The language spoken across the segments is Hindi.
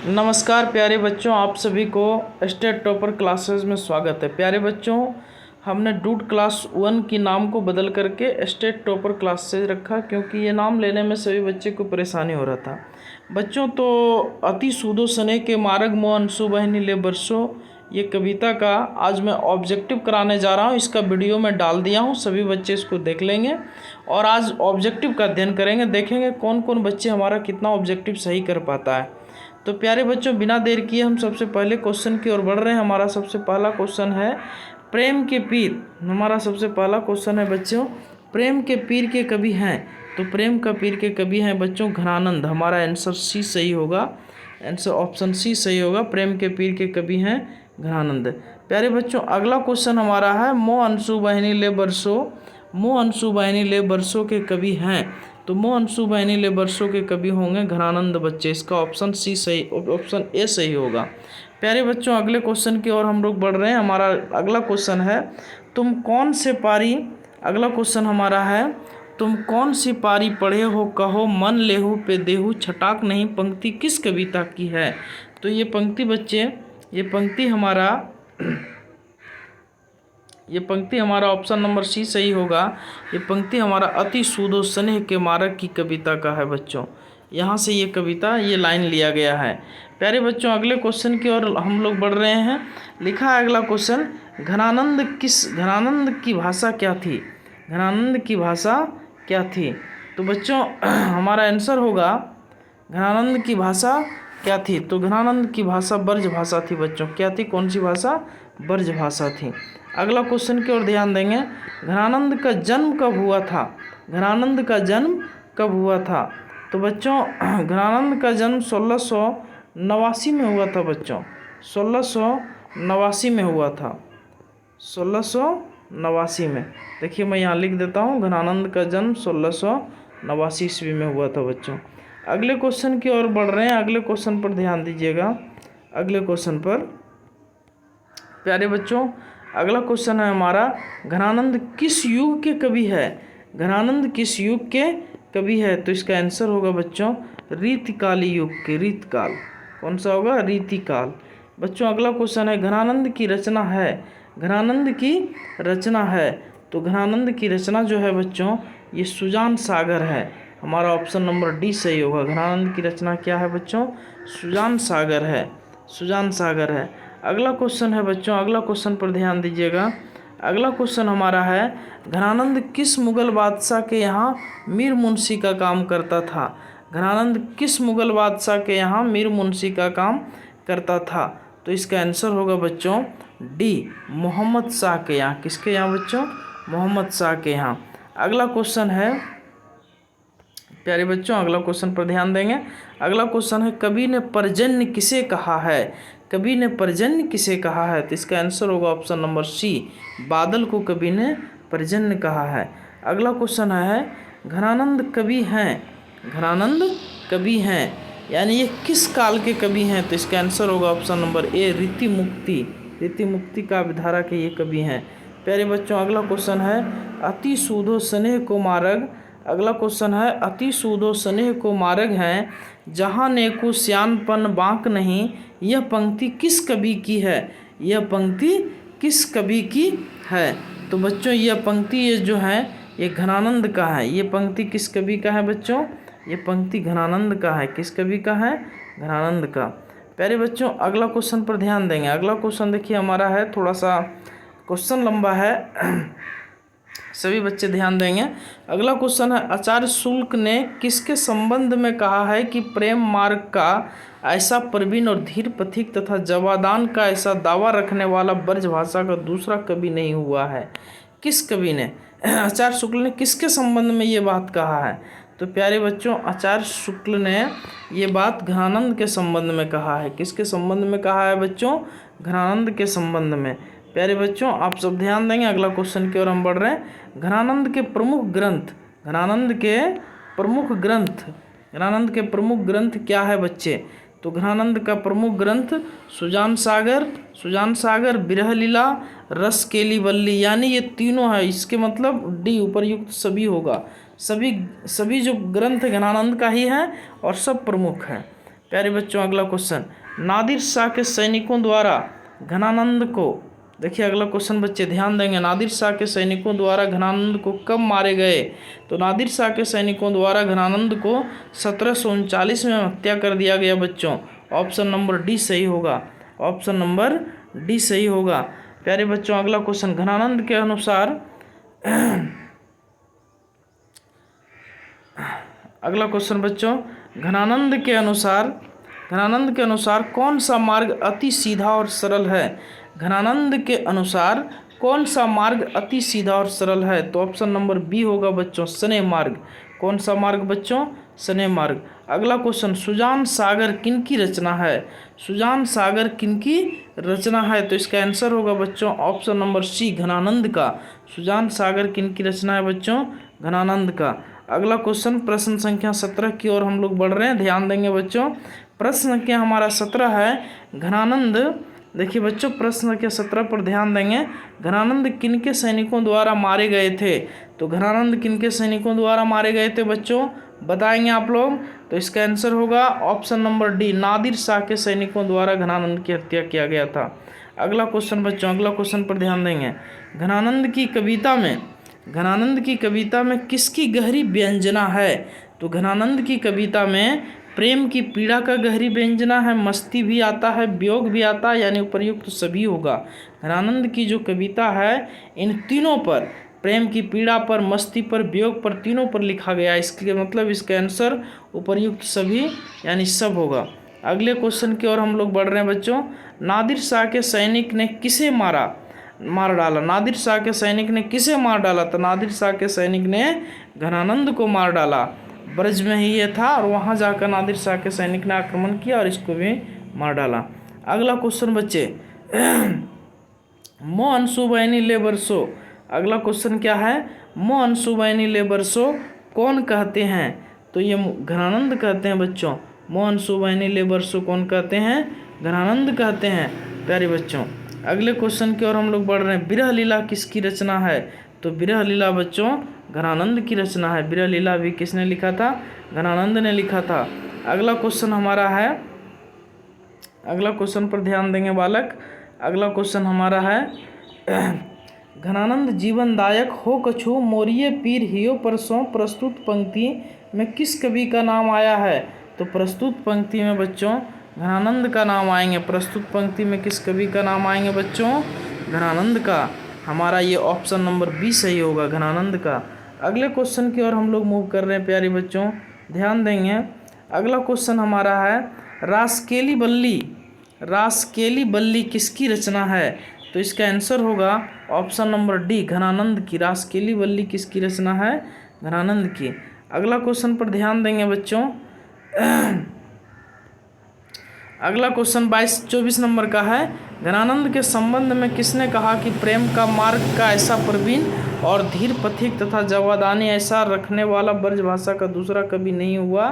नमस्कार प्यारे बच्चों, आप सभी को स्टेट टॉपर क्लासेस में स्वागत है। प्यारे बच्चों, हमने डूड क्लास 1 की नाम को बदल करके स्टेट टॉपर क्लासेस रखा क्योंकि ये नाम लेने में सभी बच्चे को परेशानी हो रहा था। बच्चों, तो अति सूदो सने के मार्ग मो अंशु बहनी ले बरसो, ये कविता का आज मैं ऑब्जेक्टिव कराने जा रहा हूँ। इसका वीडियो मैं डाल दिया हूँ, सभी बच्चे इसको देख लेंगे और आज ऑब्जेक्टिव का अध्ययन करेंगे। देखेंगे कौन कौन बच्चे हमारा कितना ऑब्जेक्टिव सही कर पाता है। तो प्यारे बच्चों, बिना देर किए हम सबसे पहले क्वेश्चन की ओर बढ़ रहे हैं। हमारा सबसे पहला क्वेश्चन है प्रेम के पीर। हमारा सबसे पहला क्वेश्चन है बच्चों, प्रेम के पीर के कवि हैं। तो प्रेम का पीर के कवि हैं बच्चों घनानंद। हमारा आंसर सी सही होगा, आंसर ऑप्शन सी सही होगा। प्रेम के पीर के कवि हैं घनानंद। प्यारे बच्चों, अगला क्वेश्चन हमारा है मो अंशु बहनी ले बरसो। मो अंशु बहनी ले बरसो के कवि हैं। तो मो अंशु बहनी ले बरसों के कवि होंगे घनानंद बच्चे। इसका ऑप्शन सी सही, ऑप्शन ए सही होगा। प्यारे बच्चों, अगले क्वेश्चन की ओर हम लोग बढ़ रहे हैं। हमारा अगला क्वेश्चन है तुम कौन से पारी। अगला क्वेश्चन हमारा है तुम कौन सी पारी पढ़े हो, कहो मन लेहू पे देहू छटाक नहीं, पंक्ति किस कविता की है। तो ये पंक्ति बच्चे, ये पंक्ति हमारा ऑप्शन नंबर सी सही होगा। ये पंक्ति हमारा अति सूदो स्नेह के मार्ग की कविता का है बच्चों। यहाँ से ये कविता, ये लाइन लिया गया है। प्यारे बच्चों, अगले क्वेश्चन की ओर हम लोग बढ़ रहे हैं। लिखा है अगला क्वेश्चन, घनानंद की भाषा क्या थी। घनानंद की भाषा क्या थी। तो बच्चों हमारा आंसर होगा घनानंद की भाषा क्या थी। तो घनानंद की भाषा ब्रज भाषा थी बच्चों। क्या थी, कौन सी भाषा, ब्रज भाषा थी। अगला क्वेश्चन की ओर ध्यान देंगे, घनानंद का जन्म कब हुआ था। घनानंद का जन्म कब हुआ था। तो बच्चों घनानंद का जन्म 1689 में हुआ था बच्चों। 1689 में हुआ था, 1689 में। देखिए मैं यहाँ लिख देता हूँ, घनानंद का जन्म 1689 ईस्वी में हुआ था बच्चों। अगले क्वेश्चन की ओर बढ़ रहे हैं। अगले क्वेश्चन पर ध्यान दीजिएगा। अगले क्वेश्चन पर प्यारे बच्चों, अगला क्वेश्चन है हमारा घनानंद किस युग के कवि है। घनानंद किस युग के कवि है। तो इसका आंसर होगा बच्चों रीतिकाली युग के। रीतकाल कौन सा होगा, रीतिकाल। बच्चों अगला क्वेश्चन है घनानंद की रचना है। घनानंद की रचना है। तो घनानंद की रचना जो है बच्चों, ये सुजान सागर है। हमारा ऑप्शन नंबर डी सही होगा। घनानंद की रचना क्या है बच्चों, सुजान सागर है, सुजान सागर है। अगला क्वेश्चन है बच्चों, अगला क्वेश्चन पर ध्यान दीजिएगा। अगला क्वेश्चन हमारा है घनानंद किस मुगल बादशाह के यहाँ मीर मुंशी का काम करता था। घनानंद किस मुगल बादशाह के यहाँ मीर मुंशी का काम करता था। तो इसका आंसर होगा बच्चों डी, मोहम्मद शाह के यहाँ। किसके यहाँ बच्चों, मोहम्मद शाह के यहाँ। अगला क्वेश्चन है प्यारे बच्चों, अगला क्वेश्चन पर ध्यान देंगे। अगला क्वेश्चन है कवि ने पर्जन्य किसे कहा है। कवि ने पर्जन्य किसे कहा है। तो इसका आंसर होगा ऑप्शन नंबर सी, बादल को कवि ने पर्जन्य कहा है। अगला क्वेश्चन है घनानंद कवि हैं। घनानंद कवि हैं यानी ये किस काल के कवि हैं। तो इसका आंसर होगा ऑप्शन नंबर ए, रीतिमुक्ति। रीतिमुक्ति का विधारा के ये कवि हैं। प्यारे बच्चों अगला क्वेश्चन है अति सूदो स्नेह को मार्ग। अगला क्वेश्चन है अति सूदो स्नेह को मार्ग हैं, जहाँ नेको श्यानपन बांक नहीं, यह पंक्ति किस कवि की है। यह पंक्ति किस कवि की है। तो बच्चों यह पंक्ति ये जो है ये घनानंद का है। ये पंक्ति किस कवि का है बच्चों, ये पंक्ति घनानंद का है। किस कवि का है, घनानंद का। प्यारे बच्चों अगला क्वेश्चन पर ध्यान देंगे। अगला क्वेश्चन देखिए हमारा है, थोड़ा सा क्वेश्चन लंबा है, सभी बच्चे ध्यान देंगे। अगला क्वेश्चन है आचार्य शुल्क ने किसके संबंध में कहा है कि प्रेम मार्ग का ऐसा प्रवीण और धीर पथिक तथा जवादान का ऐसा दावा रखने वाला ब्रज भाषा का दूसरा कवि नहीं हुआ है। किस कवि ने, आचार्य शुक्ल ने किसके संबंध में ये बात कहा है। तो प्यारे बच्चों आचार्य शुक्ल ने ये बात घनानंद के संबंध में कहा है। किसके संबंध में कहा है बच्चों, घनानंद के संबंध में। प्यारे बच्चों आप सब ध्यान देंगे। अगला क्वेश्चन की ओर हम बढ़ रहे हैं। घनानंद के प्रमुख ग्रंथ, घनानंद के प्रमुख ग्रंथ, घनानंद के प्रमुख ग्रंथ क्या है बच्चे। तो घनानंद का प्रमुख ग्रंथ सुजान सागर, बिरह लीला, रस केली वल्ली, यानी ये तीनों है। इसके मतलब डी उपरयुक्त सभी होगा। सभी जो ग्रंथ घनानंद का ही है और सब प्रमुख हैं। प्यारे बच्चों अगला क्वेश्चन, नादिर शाह के सैनिकों द्वारा घनानंद को, देखिए अगला क्वेश्चन बच्चे ध्यान देंगे, नादिर शाह के सैनिकों द्वारा घनानंद को कब मारे गए? तो नादिर शाह के सैनिकों द्वारा घनानंद को 1739 में हत्या कर दिया गया बच्चों। ऑप्शन नंबर डी सही होगा, ऑप्शन नंबर डी सही होगा। प्यारे बच्चों अगला क्वेश्चन, घनानंद के अनुसार अगला क्वेश्चन बच्चों, घनानंद के अनुसार कौन सा मार्ग अति सीधा और सरल है? घनानंद के अनुसार कौन सा मार्ग अति सीधा और सरल है? तो ऑप्शन नंबर बी होगा बच्चों, स्नेह मार्ग। कौन सा मार्ग बच्चों? स्नेह मार्ग। अगला क्वेश्चन, सुजान सागर किनकी रचना है? सुजान सागर किनकी रचना है? तो इसका आंसर होगा बच्चों ऑप्शन नंबर सी, घनानंद का। सुजान सागर किनकी रचना है बच्चों? घनानंद का। अगला क्वेश्चन, प्रश्न संख्या 17 की ओर हम लोग बढ़ रहे हैं, ध्यान देंगे बच्चों। प्रश्न संख्या हमारा 17 है, घनानंद, देखिए बच्चों प्रश्न संख्या 17 पर ध्यान देंगे। घनानंद किनके सैनिकों द्वारा मारे गए थे? तो घनानंद किनके सैनिकों द्वारा मारे गए थे बच्चों, बताएंगे आप लोग। तो इसका आंसर होगा option number D, Nadir Shah के सैनिकों द्वारा घनानंद की हत्या किया गया था। अगला क्वेश्चन बच्चों, अगला क्वेश्चन पर ध्यान देंगे। घनानंद की कविता में किसकी गहरी व्यंजना है? तो घनानंद की कविता में प्रेम की पीड़ा का गहरी व्यंजना है, मस्ती भी आता है, वियोग भी आता है, यानी उपर्युक्त तो सभी होगा। घनानंद की जो कविता है इन तीनों पर, प्रेम की पीड़ा पर, मस्ती पर, वियोग पर, तीनों पर लिखा गया है। इसके मतलब इसका आंसर उपर्युक्त सभी यानी सब होगा। अगले क्वेश्चन की ओर हम लोग बढ़ रहे हैं बच्चों। नादिर शाह के सैनिक ने किसे मार डाला? नादिर शाह के सैनिक ने किसे मार डाला? तो नादिर शाह के सैनिक ने घनानंद को मार डाला। ब्रज में ही ये था और वहाँ जाकर नादिर शाह के सैनिक ने आक्रमण किया और इसको भी मार डाला। अगला क्वेश्चन बच्चे, मो अंशुबैनी ले बरसो, अगला क्वेश्चन क्या है? मो अंशुबैनी ले बरसो कौन कहते हैं? तो ये घनानंद कहते हैं बच्चों। मो अंशुबैनी ले बरसो कौन कहते हैं? घनानंद कहते हैं प्यारे बच्चों। अगले क्वेश्चन की ओर हम लोग बढ़ रहे हैं। विरह लीला किसकी रचना है? तो विरह लीला बच्चों घनानंद की रचना है। विरह लीला भी किसने लिखा था? घनानंद ने लिखा था। अगला क्वेश्चन हमारा है, अगला क्वेश्चन पर ध्यान देंगे बालक। अगला क्वेश्चन हमारा है, घनानंद जीवनदायक हो कछु मोरिये पीर हियो परसों प्रस्तुत पंक्ति में किस कवि का नाम आया है? तो प्रस्तुत पंक्ति में बच्चों घनानंद का नाम आएंगे। प्रस्तुत पंक्ति में किस कवि का नाम आएंगे बच्चों? घनानंद का। हमारा ये ऑप्शन नंबर बी सही होगा, घनानंद का। अगले क्वेश्चन की ओर हम लोग मूव कर रहे हैं प्यारे बच्चों, ध्यान देंगे। अगला क्वेश्चन हमारा है, रासकेली बल्ली किसकी रचना है? तो इसका आंसर होगा ऑप्शन नंबर डी, घनानंद की। रासकेली बल्ली किसकी रचना है? घनानंद की। अगला क्वेश्चन पर ध्यान देंगे बच्चों। अगला क्वेश्चन 24 नंबर का है, घनानंद के संबंध में किसने कहा कि प्रेम का मार्ग का ऐसा प्रवीण और धीर पथिक तथा जवादानी ऐसा रखने वाला ब्रजभाषा का दूसरा कभी नहीं हुआ?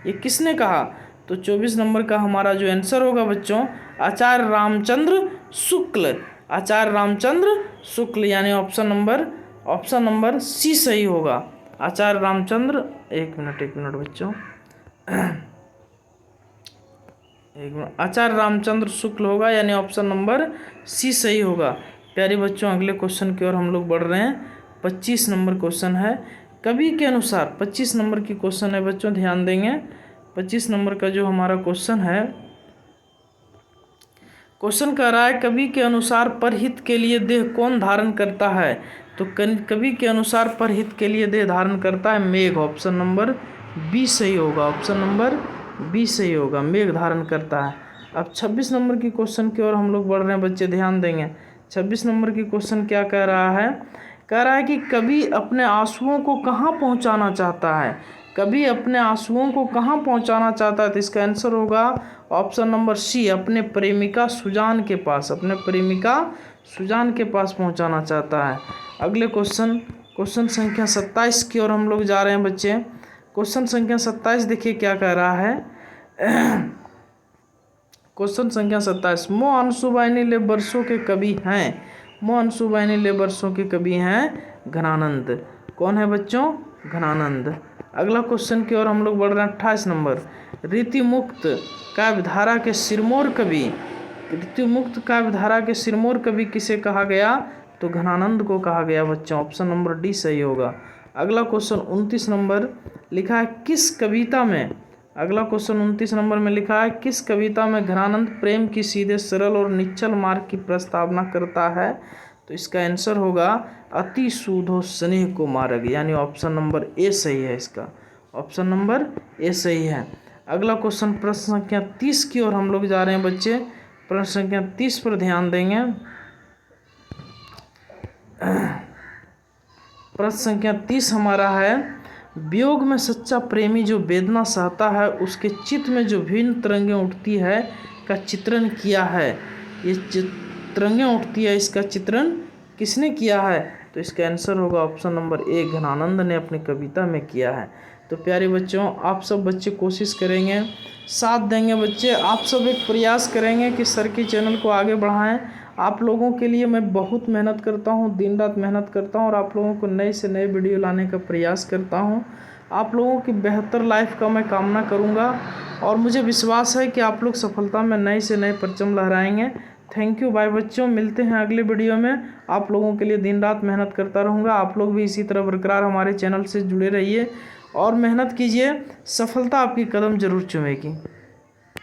ये किसने कहा? तो 24 नंबर का हमारा जो आंसर होगा बच्चों, आचार्य रामचंद्र शुक्ल। आचार्य रामचंद्र शुक्ल यानी ऑप्शन नंबर सी सही होगा। आचार्य रामचंद्र, एक मिनट बच्चों, आचार्य रामचंद्र शुक्ल होगा यानी ऑप्शन नंबर सी सही होगा। प्यारे बच्चों अगले क्वेश्चन की ओर हम लोग बढ़ रहे हैं। 25 नंबर क्वेश्चन है, कवि के अनुसार 25 नंबर की क्वेश्चन है बच्चों, ध्यान देंगे। 25 नंबर का जो हमारा क्वेश्चन है, क्वेश्चन कह रहा है कवि के अनुसार परहित के लिए देह कौन धारण करता है? तो कवि के अनुसार परहित के लिए देह धारण करता है मेघ। ऑप्शन नंबर बी सही होगा, ऑप्शन नंबर बी सही होगा, मेघ धारण करता है। अब 26 नंबर की क्वेश्चन की ओर हम लोग बढ़ रहे हैं बच्चे, ध्यान देंगे। 26 नंबर की क्वेश्चन क्या कह रहा है? कह रहा है कि कवि अपने आंसुओं को कहाँ पहुँचाना चाहता है? कवि अपने आंसुओं को कहाँ पहुँचाना चाहता है? तो इसका आंसर होगा ऑप्शन नंबर सी, अपने प्रेमिका सुजान के पास। अपने प्रेमिका सुजान के पास पहुँचाना चाहता है। अगले क्वेश्चन संख्या 27 की ओर हम लोग जा रहे हैं बच्चे। क्वेश्चन संख्या 27 देखिए क्या कह रहा है। क्वेश्चन संख्या 27, मो अंशुबैनी ले बरसों के कवि हैं। मो अंशुबैनी ले बरसों के कवि हैं घनानंद। कौन है बच्चों? घनानंद। अगला क्वेश्चन की ओर हम लोग बढ़ रहे हैं 28 नंबर। रीतिमुक्त काव्यधारा के सिरमौर कवि, रीतिमुक्त काव्यधारा के सिरमौर कवि किसे कहा गया? तो घनानंद को कहा गया बच्चों। ऑप्शन नंबर डी सही होगा। अगला क्वेश्चन 29 नंबर लिखा है किस कविता में, अगला क्वेश्चन 29 नंबर में लिखा है किस कविता में घनानंद प्रेम की सीधे सरल और निश्चल मार्ग की प्रस्तावना करता है? तो इसका आंसर होगा अति सूधो स्नेह को मार्ग, यानी ऑप्शन नंबर ए सही है इसका, ऑप्शन नंबर ए सही है। अगला क्वेश्चन प्रश्न संख्या 30 की ओर हम लोग जा रहे हैं बच्चे। प्रश्न संख्या 30 पर ध्यान देंगे। प्रश्न संख्या 30 हमारा है, वियोग में सच्चा प्रेमी जो वेदना सहता है उसके चित्त में जो विभिन्न तरंगें उठती है का चित्रण किया है। ये तरंगें उठती है, इसका चित्रण किसने किया है? तो इसका आंसर होगा ऑप्शन नंबर ए, घनानंद ने अपनी कविता में किया है। तो प्यारे बच्चों, आप सब बच्चे कोशिश करेंगे, साथ देंगे बच्चे, आप सब एक प्रयास करेंगे कि सर के चैनल को आगे बढ़ाएं। आप लोगों के लिए मैं बहुत मेहनत करता हूं, दिन रात मेहनत करता हूं और आप लोगों को नए से नए वीडियो लाने का प्रयास करता हूं। आप लोगों की बेहतर लाइफ का मैं कामना करूंगा और मुझे विश्वास है कि आप लोग सफलता में नए से नए परचम लहराएंगे। थैंक यू, बाय बच्चों, मिलते हैं अगले वीडियो में। आप लोगों के लिए दिन रात मेहनत करता रहूँगा। आप लोग भी इसी तरह बरकरार हमारे चैनल से जुड़े रहिए और मेहनत कीजिए, सफलता आपकी कदम जरूर चूमेगी।